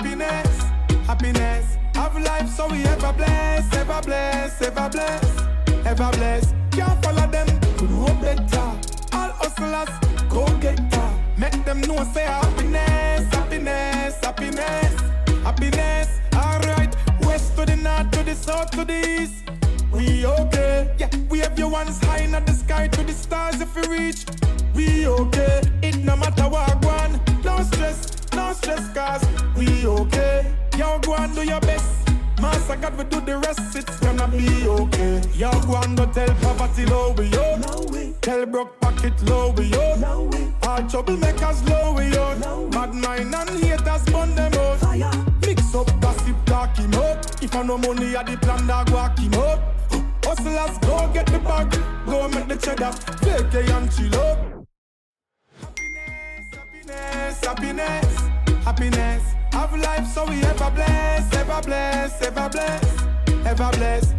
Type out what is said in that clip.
happiness, happiness. Have life so we ever bless, ever bless, ever bless, ever bless. Can't follow them to know better. All hustlers go get her. Make them know say happiness, happiness, happiness, happiness. Alright, west to the north, to the south, to the east. We okay, yeah. We have your ones high in the sky to the stars if we reach. We okay, it no matter what go on. No stress, cause we okay. Yo, go and do your best. Master God will do the rest, it's gonna be okay. Yo, go and go tell poverty low we yo. No way. Tell broke pocket low we yo. No way. All troublemakers low we yo. No mad mind and haters burn them out. Fire. Mix up, gossip, talk him up. If I no money at the plan, dog walk him up. Hustlers, go get the bag, go make the cheddar, take and chill up. Happiness, happiness, happiness. Have life so we ever bless, ever bless, ever bless, ever bless.